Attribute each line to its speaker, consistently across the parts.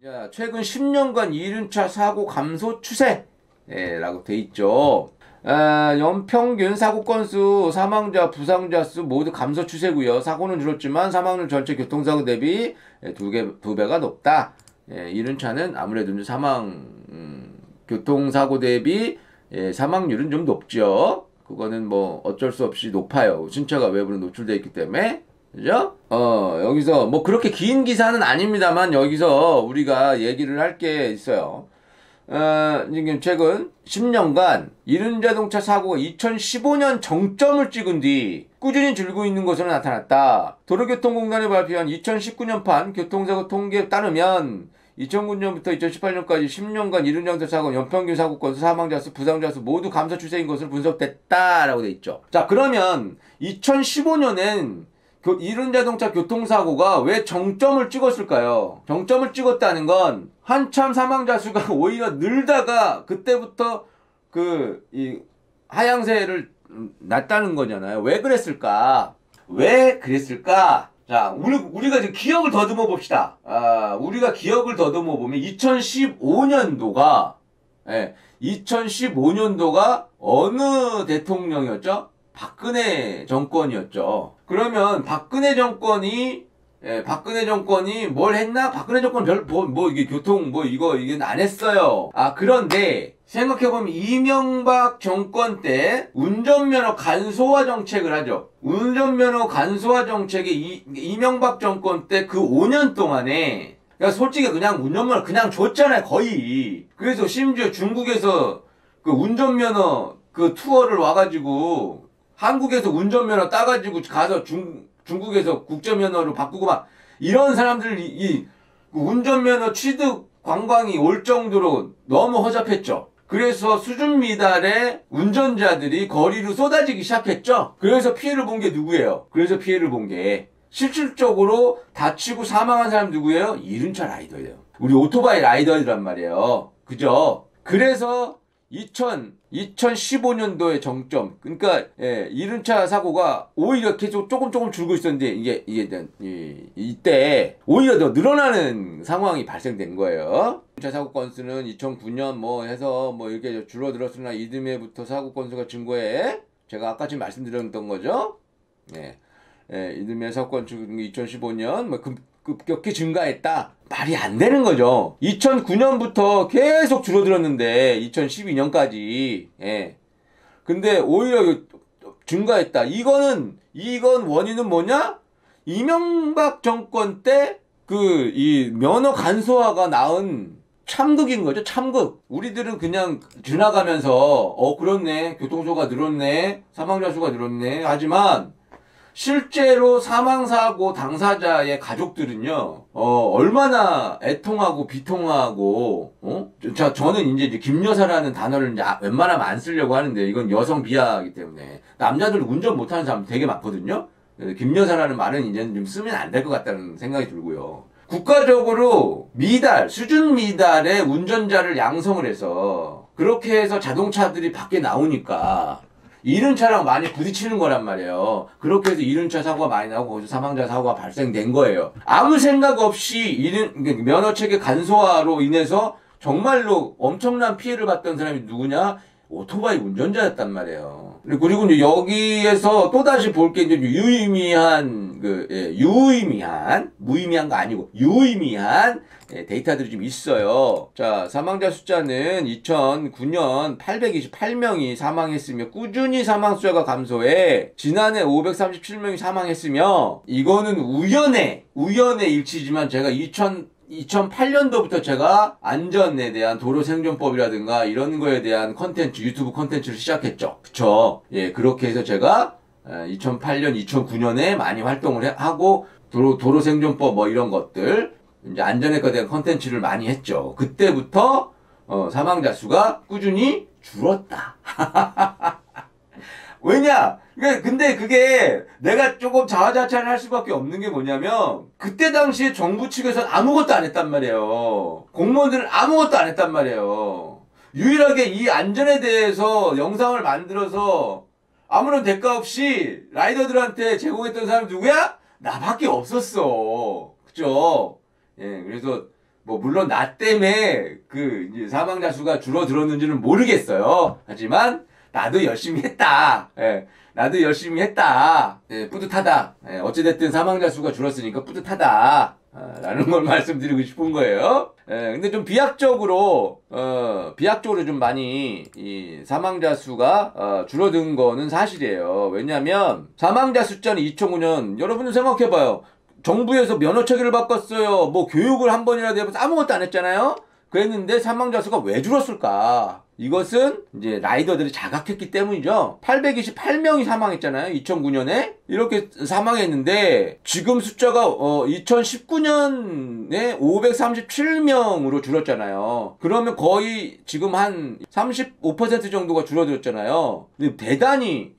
Speaker 1: 자, 최근 10년간 이륜차 사고 감소 추세라고 돼 있죠. 연평균 사고 건수, 사망자, 부상자 수 모두 감소 추세고요. 사고는 줄었지만 사망률 전체 교통사고 대비 두 배가 높다. 이륜차는 아무래도 교통사고 대비 사망률은 좀 높죠. 그거는 뭐 어쩔 수 없이 높아요. 신차가 외부로 노출되어 있기 때문에. 그죠? 여기서 뭐 그렇게 긴 기사는 아닙니다만 여기서 우리가 얘기를 할 게 있어요. 지금 최근 10년간 이륜자동차 사고가 2015년 정점을 찍은 뒤 꾸준히 줄고 있는 것으로 나타났다. 도로교통공단이 발표한 2019년판 교통사고 통계에 따르면 2009년부터 2018년까지 10년간 이륜자동차 사고 연평균 사고 건수, 사망자 수, 부상자 수 모두 감소 추세인 것으로 분석됐다라고 돼 있죠. 자, 그러면 2015년엔 이륜자동차 교통사고가 왜 정점을 찍었을까요? 정점을 찍었다는 건 한참 사망자 수가 오히려 늘다가 그때부터 이 하향세를 났다는 거잖아요. 왜 그랬을까? 왜 그랬을까? 자, 우리가 지금 기억을 더듬어 봅시다. 우리가 기억을 더듬어 보면 2015년도가 어느 대통령이었죠? 박근혜 정권이었죠. 그러면 박근혜 정권이 뭘 했나? 박근혜 정권 이게 이게 안 했어요. 그런데 생각해보면 이명박 정권 때 운전면허 간소화 정책을 하죠. 운전면허 간소화 정책이 이명박 정권 때 그 5년 동안에 그러니까 솔직히 그냥 운전면허 그냥 줬잖아요, 거의. 그래서 심지어 중국에서 그 운전면허 그 투어를 와가지고 한국에서 운전면허 따가지고 가서 중국에서 국제면허로 바꾸고 막 이런 사람들 운전면허 취득 관광이 올 정도로 너무 허접했죠. 그래서 수준 미달의 운전자들이 거리로 쏟아지기 시작했죠. 그래서 피해를 본 게 누구예요? 그래서 피해를 본 게 실질적으로 다치고 사망한 사람 누구예요? 이륜차 라이더예요. 우리 오토바이 라이더란 말이에요. 그죠? 그래서 2015년도의 정점, 그러니까 이륜차 사고가 오히려 계속 조금 줄고 있었는데 이때 오히려 더 늘어나는 상황이 발생된 거예요. 이륜차 사고 건수는 2009년 해서 이렇게 줄어들었으나 이듬해부터 사고 건수가 증거해. 제가 아까 지금 말씀드렸던 거죠. 이듬해 사고 건수 2015년 급격히 증가했다. 말이 안 되는 거죠. 2009년부터 계속 줄어들었는데 2012년까지. 근데 오히려 증가했다. 이건 원인은 뭐냐? 이명박 정권 때 이 면허 간소화가 낳은 참극인 거죠. 참극. 우리들은 그냥 지나가면서 그렇네. 교통사고가 늘었네. 사망자 수가 늘었네. 하지만 실제로 사망사고 당사자의 가족들은요, 얼마나 애통하고 비통하고, 자, 저는 이제 김여사라는 단어를 이제 웬만하면 안 쓰려고 하는데, 이건 여성 비하이기 때문에. 남자들 운전 못하는 사람 되게 많거든요? 김여사라는 말은 이제는 좀 쓰면 안 될 것 같다는 생각이 들고요. 국가적으로 수준 미달의 운전자를 양성을 해서, 그렇게 해서 자동차들이 밖에 나오니까, 이륜차랑 많이 부딪히는 거란 말이에요. 그렇게 해서 이륜차 사고가 많이 나고 거기서 사망자 사고가 발생된 거예요. 아무 생각 없이 면허체계 간소화로 인해서 정말로 엄청난 피해를 봤던 사람이 누구냐? 오토바이 운전자였단 말이에요. 그리고 이제 여기에서 또다시 볼 게 이제 무의미한 거 아니고 유의미한 데이터들이 좀 있어요. 자, 사망자 숫자는 2009년 828명이 사망했으며 꾸준히 사망 숫자가 감소해 지난해 537명이 사망했으며 이거는 우연의 일치지만 제가 2008년도부터 제가 안전에 대한 도로생존법이라든가 이런 거에 대한 유튜브 컨텐츠를 시작했죠. 그쵸? 그렇게 해서 제가 2008년, 2009년에 많이 활동을 하고 도로생존법 이런 것들 이제 안전에 대한 컨텐츠를 많이 했죠. 그때부터 사망자 수가 꾸준히 줄었다. 왜냐? 근데 그게 내가 조금 자화자찬을 할 수밖에 없는 게 뭐냐면 그때 당시에 정부 측에서는 아무것도 안 했단 말이에요. 공무원들은 아무것도 안 했단 말이에요. 유일하게 이 안전에 대해서 영상을 만들어서 아무런 대가 없이 라이더들한테 제공했던 사람이 누구야? 나밖에 없었어. 그죠? 그래서 뭐 물론 나 때문에 그 이제 사망자 수가 줄어들었는지는 모르겠어요. 하지만 나도 열심히 했다. 예, 나도 열심히 했다. 예, 뿌듯하다. 예, 어찌됐든 사망자 수가 줄었으니까 뿌듯하다. 라는 걸 말씀드리고 싶은 거예요. 예, 근데 좀 비약적으로 좀 많이 이 사망자 수가 줄어든 거는 사실이에요. 왜냐면 사망자 숫자는 2009년 여러분들 생각해봐요. 정부에서 면허체계를 바꿨어요. 뭐 교육을 한 번이라도 해봐서 아무것도 안 했잖아요. 그랬는데 사망자 수가 왜 줄었을까? 이것은 이제 라이더들이 자각했기 때문이죠. 828명이 사망했잖아요. 2009년에 이렇게 사망했는데 지금 숫자가 2019년에 537명으로 줄었잖아요. 그러면 거의 지금 한 35% 정도가 줄어들었잖아요. 근데 대단히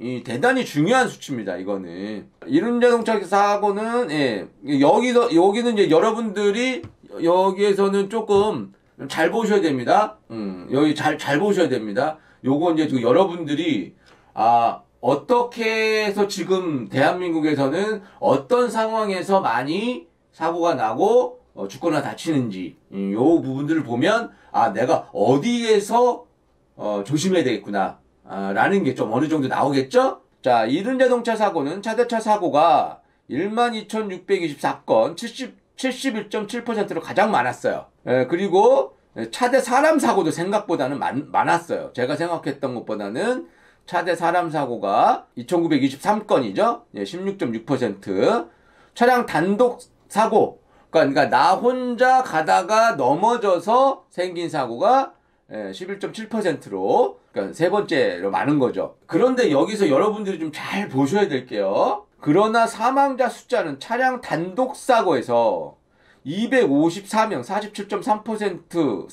Speaker 1: 중요한 수치입니다. 이거는 이륜자동차 사고는 여기는 이제 여러분들이 여기에서는 조금 잘 보셔야 됩니다. 여기 잘 보셔야 됩니다. 요거 이제 지금 여러분들이, 어떻게 해서 지금 대한민국에서는 어떤 상황에서 많이 사고가 나고, 죽거나 다치는지, 요 부분들을 보면, 내가 어디에서, 조심해야 되겠구나, 라는 게 좀 어느 정도 나오겠죠? 자, 이륜자동차 사고는 차대차 사고가 12,624건, 71.7%로 가장 많았어요. 그리고 차대 사람 사고도 생각보다는 많았어요. 제가 생각했던 것보다는 차대 사람 사고가 2,923건이죠. 16.6%. 차량 단독 사고, 그러니까 나 혼자 가다가 넘어져서 생긴 사고가 11.7%로, 그러니까 세 번째로 많은 거죠. 그런데 여기서 여러분들이 좀 잘 보셔야 될게요. 그러나 사망자 숫자는 차량 단독 사고에서 254명, 47.3%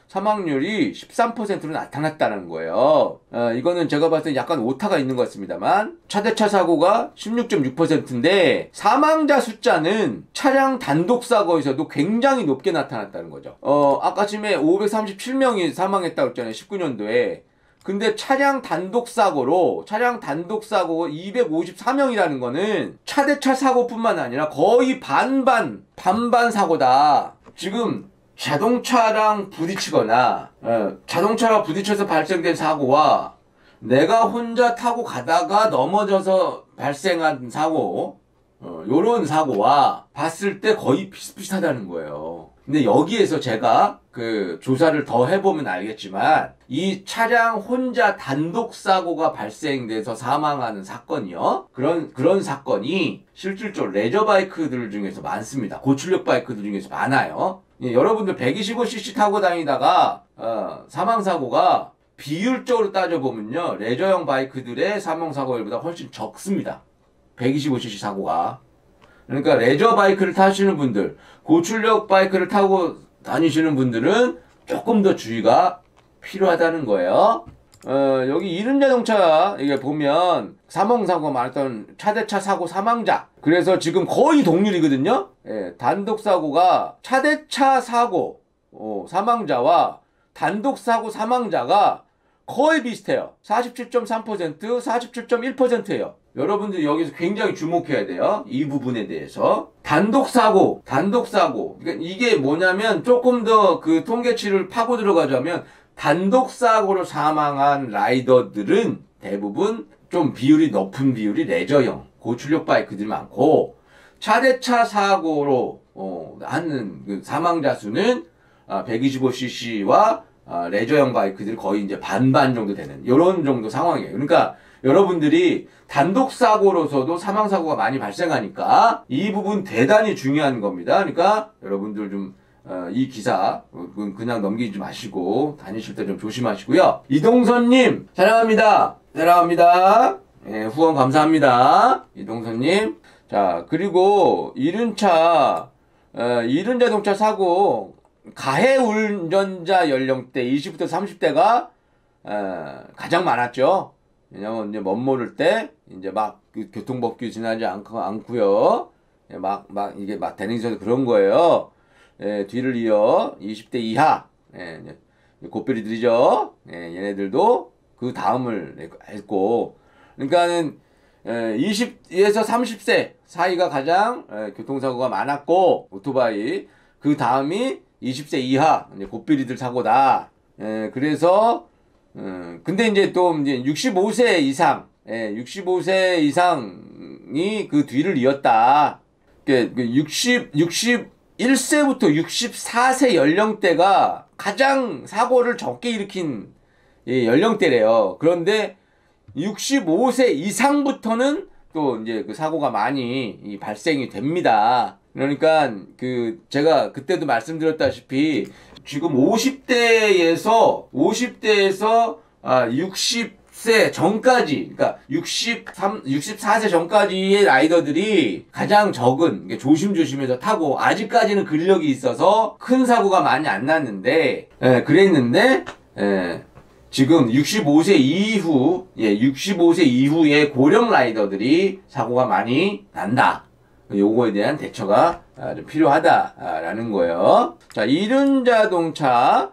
Speaker 1: 사망률이 13%로 나타났다는 거예요. 이거는 제가 봤을 때 약간 오타가 있는 것 같습니다만, 차대차 사고가 16.6%인데, 사망자 숫자는 차량 단독 사고에서도 굉장히 높게 나타났다는 거죠. 아까 전에 537명이 사망했다고 했잖아요. 19년도에. 근데 차량 단독 사고 254명이라는 거는 차대차 사고뿐만 아니라 거의 반반 사고다. 지금 자동차랑 부딪히거나 자동차가 부딪혀서 발생된 사고와 내가 혼자 타고 가다가 넘어져서 발생한 사고, 요런 사고와 봤을 때 거의 비슷비슷하다는 거예요. 근데 여기에서 제가 그 조사를 더 해보면 알겠지만, 이 차량 혼자 단독 사고가 발생돼서 사망하는 사건이요. 그런 사건이 실질적으로 레저 바이크들 중에서 많습니다. 고출력 바이크들 중에서 많아요. 여러분들 125cc 타고 다니다가 사망 사고가 비율적으로 따져보면요, 레저형 바이크들의 사망 사고율보다 훨씬 적습니다. 125cc 사고가. 그러니까 레저 바이크를 타시는 분들, 고출력 바이크를 타고 다니시는 분들은 조금 더 주의가 필요하다는 거예요. 여기 이륜자동차 이게 보면 사망사고가 많았던 차대차 사고 사망자, 그래서 지금 거의 동률이거든요. 단독 사고가 차대차 사고 사망자와 단독 사고 사망자가 거의 비슷해요. 47.3%, 47.1%예요. 여러분들 여기서 굉장히 주목해야 돼요. 이 부분에 대해서. 단독 사고. 그러니까 이게 뭐냐면 조금 더 그 통계치를 파고 들어가자면, 단독 사고로 사망한 라이더들은 대부분 좀 비율이 높은 비율이 레저형, 고출력 바이크들이 많고, 차대차 사고로 하는 그 사망자 수는 125cc와 레저형 바이크들이 거의 이제 반반 정도 되는 이런 정도 상황이에요. 그러니까 여러분들이 단독 사고로서도 사망 사고가 많이 발생하니까 이 부분 대단히 중요한 겁니다. 그러니까 여러분들 좀 이 기사 그냥 넘기지 마시고 다니실 때 좀 조심하시고요. 이동선님 사랑합니다. 후원 감사합니다. 이동선님. 자, 그리고 이륜자동차 사고 가해 운전자 연령대 20부터 30대가 가장 많았죠. 왜냐면 이제 멋모를 때 이제 막 그 교통법규 지나지 않고요. 이게 막 대능에서 그런 거예요. 뒤를 이어 20대 이하 고삐리들이죠. 얘네들도 그 다음을 했고, 그러니까는 20에서 30세 사이가 가장 교통사고가 많았고, 오토바이. 그 다음이 20세 이하 이제 고삐리들 사고다. 그래서 근데 이제 또 이제 65세 이상, 65세 이상이 그 뒤를 이었다. 61세부터 64세 연령대가 가장 사고를 적게 일으킨 연령대래요. 그런데 65세 이상부터는 또 이제 그 사고가 많이 발생이 됩니다. 그러니까 그 제가 그때도 말씀드렸다시피 지금 50대에서 60세 전까지, 그러니까 64세 전까지의 라이더들이 가장 적은, 조심조심해서 타고, 아직까지는 근력이 있어서 큰 사고가 많이 안 났는데, 그랬는데, 지금 65세 이후, 65세 이후의 고령 라이더들이 사고가 많이 난다. 요거에 대한 대처가 좀 필요하다라는 거예요. 자, 이륜자동차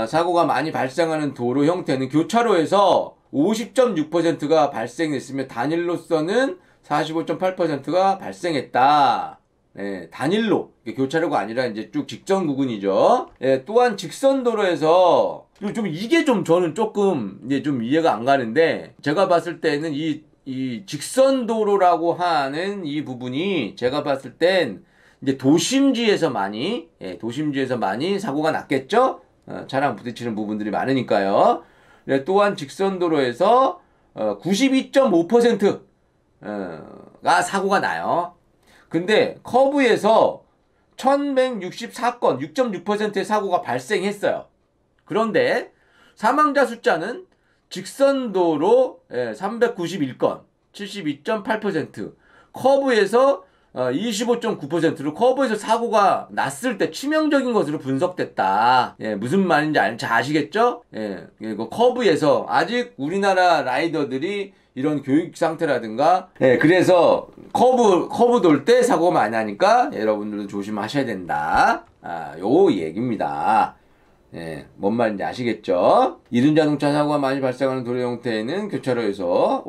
Speaker 1: 사고가 많이 발생하는 도로 형태는 교차로에서 50.6%가 발생했으며 단일로서는 45.8%가 발생했다. 단일로, 교차로가 아니라 이제 쭉 직선 구간이죠. 또한 직선 도로에서 좀 이게 좀 저는 조금 이제 좀 이해가 안 가는데, 제가 봤을 때는 이 직선 도로라고 하는 이 부분이 제가 봤을 땐 이제 도심지에서 많이 사고가 났겠죠? 차량 부딪히는 부분들이 많으니까요. 또한 직선 도로에서 92.5%가 사고가 나요. 근데 커브에서 1164건, 6.6%의 사고가 발생했어요. 그런데 사망자 숫자는 직선도로 391건, 72.8%, 커브에서 25.9%로 커브에서 사고가 났을 때 치명적인 것으로 분석됐다. 무슨 말인지 아시겠죠? 그 커브에서 아직 우리나라 라이더들이 이런 교육 상태라든가, 그래서 커브 돌 때 사고가 많이 나니까 여러분들도 조심하셔야 된다. 요 얘기입니다. 뭔 말인지 아시겠죠? 이륜자동차 사고가 많이 발생하는 도로 형태에는 교차로에서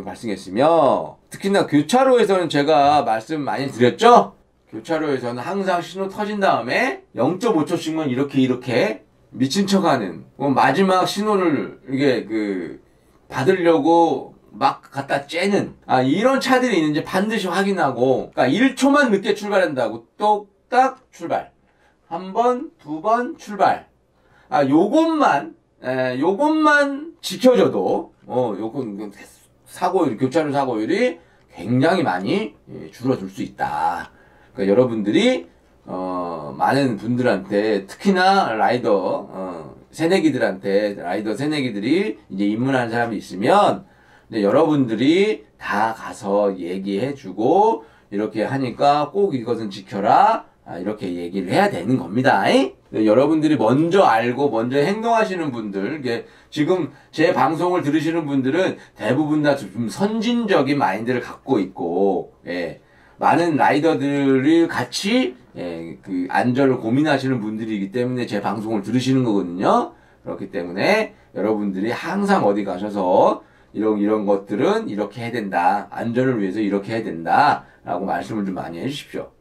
Speaker 1: 발생했으며, 특히나 교차로에서는 제가 말씀 많이 드렸죠? 교차로에서는 항상 신호 터진 다음에 0.5초씩만 이렇게 미친 척 하는, 마지막 신호를 받으려고 막 갖다 째는, 이런 차들이 있는지 반드시 확인하고, 그러니까 1초만 늦게 출발한다고 똑딱 출발. 한 번, 두 번 출발. 요것만 지켜줘도, 교차로 사고율이 굉장히 많이 줄어들 수 있다. 그러니까 여러분들이, 많은 분들한테, 특히나 라이더 새내기들이 이제 입문하는 사람이 있으면, 여러분들이 다 가서 얘기해주고, 이렇게 하니까 꼭 이것은 지켜라. 이렇게 얘기를 해야 되는 겁니다. 여러분들이 먼저 알고 먼저 행동하시는 분들, 지금 제 방송을 들으시는 분들은 대부분 다 좀 선진적인 마인드를 갖고 있고, 많은 라이더들이 같이 그 안전을 고민하시는 분들이기 때문에 제 방송을 들으시는 거거든요. 그렇기 때문에 여러분들이 항상 어디 가셔서 이런 것들은 이렇게 해야 된다. 안전을 위해서 이렇게 해야 된다. 라고 말씀을 좀 많이 해주십시오.